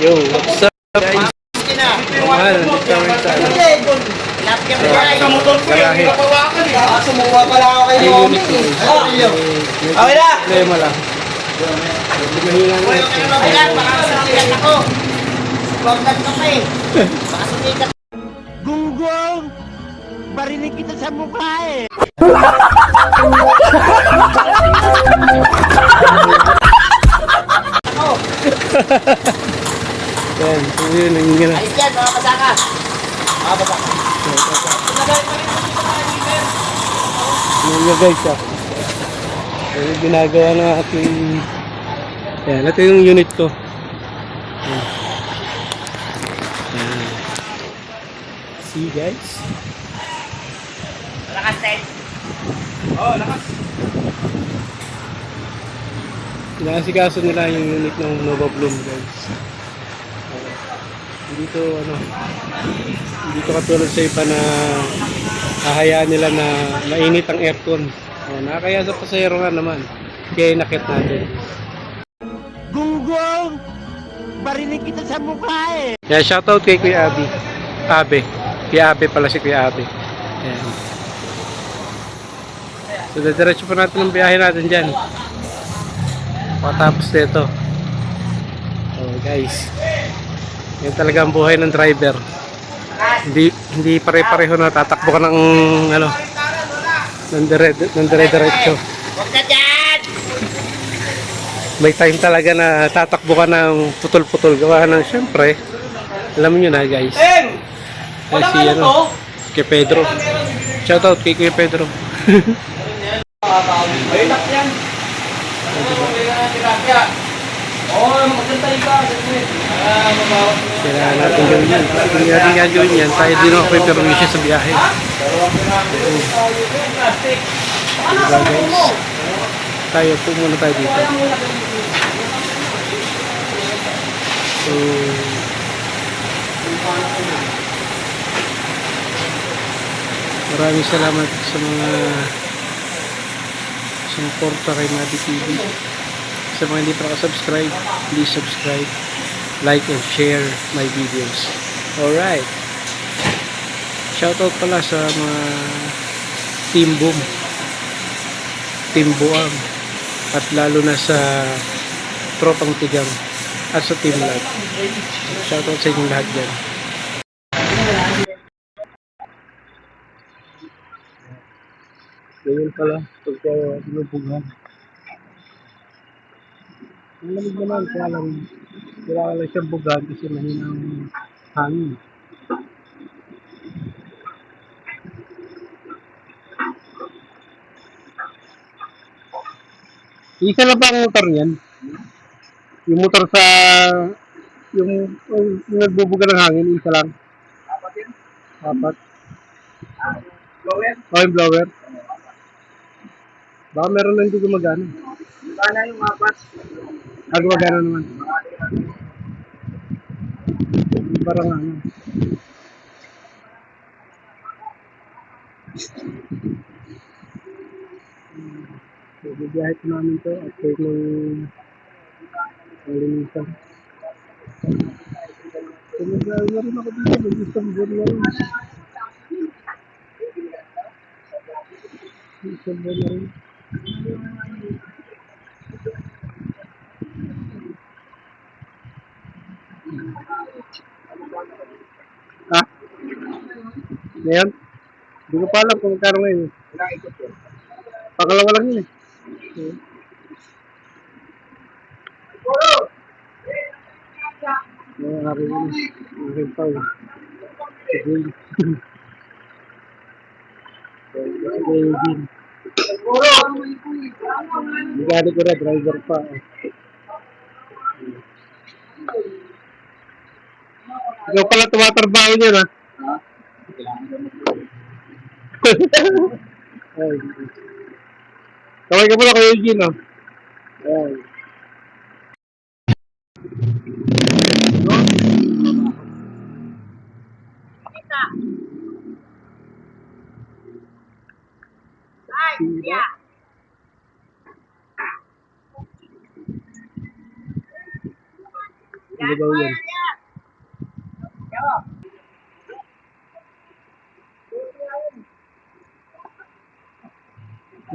Yo, what's up guys? Mahal, nandito kami sa garahe. Sumuha pala ako kay Mommy. Okay na! Problema lang. Mahina na ito. Gunggong! Barinig kita sa mukha eh! Yan, so yun, yung gina. Ayos yan, mga kasaka! Mga kasaka. Yan nga guys, ah. Yan yung ginagawa ng ating... Yan, ito yung unit ko. Yan. Yan. See guys? Lakas, Ted! Oo, lakas! Inaasikaso nila yung unit ng Nova Bloom guys. Dito dito katulad sa iba na hahayaan nila na mainit ang aircon. Nakakaya sa pasahero nga naman. Kaya inakit natin. Gunggong! Barinig kita sa mukha eh! Yeah, shoutout kay Kuya Abi. Kuya Abe pala si Kuya Abe. Ayan. So diretso pa natin ang biyahe natin dyan. Patapos nito. Oh guys. Yan talaga ang buhay ng driver. Hindi pare-pareho na tatakbo ka ng ng dire-diretso. Huwag ka dyan! May time talaga na tatakbo ka ng putol-putol. Gawa ng syempre. Alam niyo na guys. Ay si kay Pedro. Shoutout kay Kuya Pedro. Bayilak yan! Kailangan natin gawin yan. Kung hindi natin gagawin yan, tayo din ako may permission sa biyahe. Diba guys? Tayo po muna tayo dito. So, maraming salamat sa mga sumuporta kay Mabi TV. Sa mga hindi pa nakasubscribe, please subscribe, like and share my videos. Alright. Shoutout pala sa mga Team Boom, Team Buang, at lalo na sa Tropang Tigang at sa Team Lag. Shoutout sa inyong lahat dyan. Ganyan pala pagka binubughan. Ang lamig naman, kaya lang siyang bugan kasi mahina ang hangin. Isa lang ba ang motor niyan? Yung motor sa... yung nagbubuga ng hangin, isa lang. Apat yun? Apat. Blower? Oh, yung blower. Baka meron lang hindi gumagana. Sana yung apat. Gumagana naman. Parang So, bibiyahe ko namin ito at take ng linisan. So, nag-aaral na rin ako dito. Mag-isang buwan na rin. Isang buwan na rin. Ha? Ngayon? Hindi ko pa alam kung magkano ngayon. Ilang ikot yun? Pangalawa lang yun eh. Mga aking yun. Aking pao. Sige. Sige, Eugene. Hindi ko na driver pa. Ikaw pala tumatrabaho niya na. Ay. Kaway ka pala kay Eugene, no? Ay. Sira. Ano daw yan?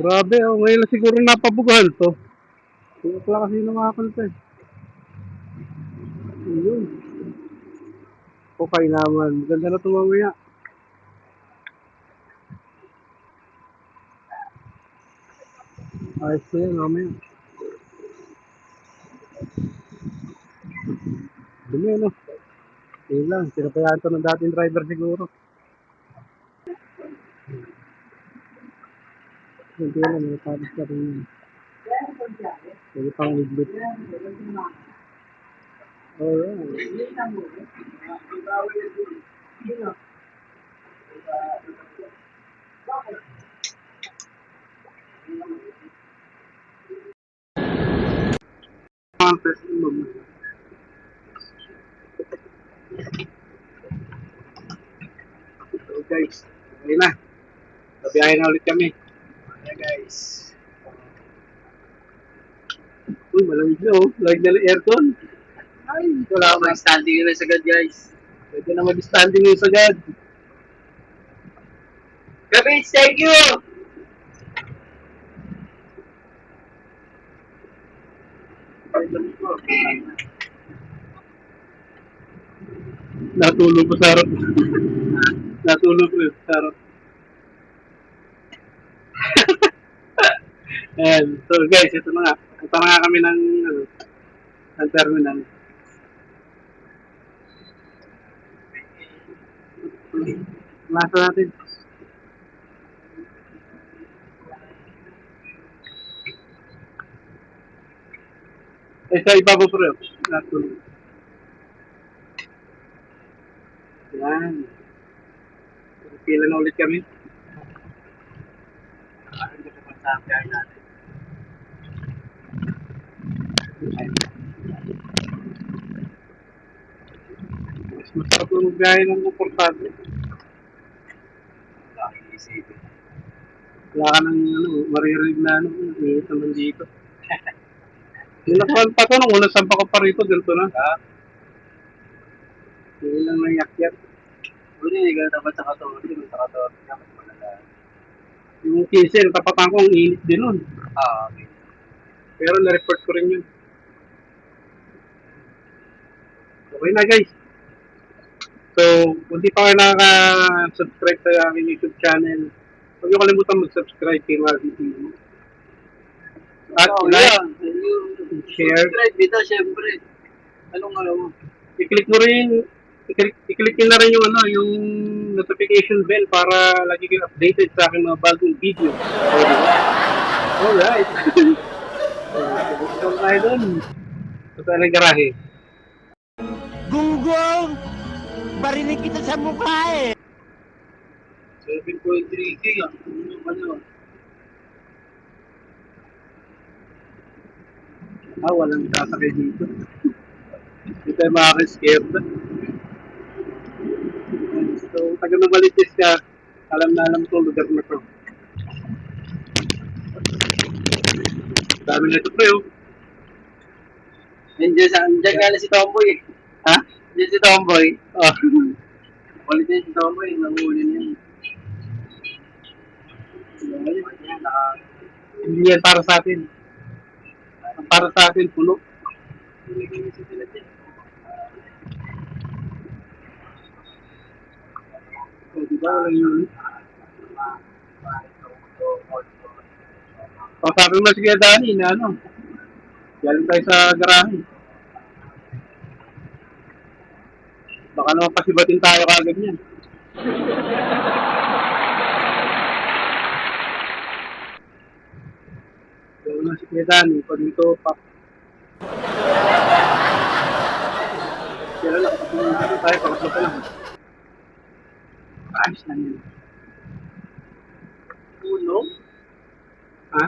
Grabe, oh. Ngayon na siguro napabugahan to. Hindi pala kasi nakakalta eh. Ayun. Okay naman. Ganda na ito mamaya. Ayos ko yan mamaya. Dumi ano. Yun lang. Pinapayaan ito ng dating driver siguro. Hindi lang. Natapos na rin yun. Pwede pang liglit. Oh, yeah. Contest mo. So guys, okay na. Nabiyahe na ulit kami. Ayan guys. Uy, malamig na oh. Lamig na ng aircon. Ay, wala ka mag-standing na sagad guys. Pwede na mag-standing yung sagad. Kabits, thank you! Natulog ko sa harap. Natulog ko sa harap. Ayan. So guys, ito na nga. Punta na nga kami ng terminal. Lasa natin. Eh, sa iba ko pre. Natulog. Ayan. Pila na ulit kami. Ang ganda pa sa biyahe natin. Mas masarap na magbiyahe ng komportable. Wala ka nang maririnig na init naman dito. Yung nakuhan pa ito, nung unang sampa ko pa rito, ganito na. Hindi lang nayakyat. Hindi ka dapat sa katawan. Hindi sa katawan. Yung 15, tapatan ko, ang init din nun. Okay. Pero na-report ko rin yun. Okay na guys. So, kung di pa kayo nakaka-subscribe sa aking YouTube channel, huwag niyo kalimutan mag-subscribe kay Marvin TV. At like, share. Subscribe dito, syempre. Anong mo? I-click mo rin, i-click nyo na rin yung notification bell para lagi kayo updated sa aking mga bagong video. Alright. So, tayo dun. Sa tayo ng garahe. Gunggong! Barinig kita sa mukha eh! 7.3K ah. Ano? Walang sasakay dito. Hindi tayo makaka-scared. So, taga Novaliches ka, alam na alam itong lugar na ito. Dami na ito pre oh. Diyan nga na si Tomboy eh. Ha? Diyan si Tomboy. Oh. Kulit na si Tomboy, nanguhuli niya. Hindi yan para sa atin. Ang para sa atin, puno. So, diba walang yun? O, sabi mo sige Dani na ano, galing tayo sa garahe. Baka naman pasibatin tayo kagad yan. Galing na sige Dani, pag ito pa. Kaya lang, pag tayo, pangatlo pa lang. Ayos lang yun. Uno? Ha?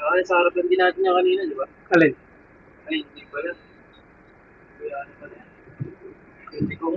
Ay, sa harap lang din natin niya kanina, di ba? Alin? Ay, hindi ba yan? Kaya ano ba yan? Hindi ko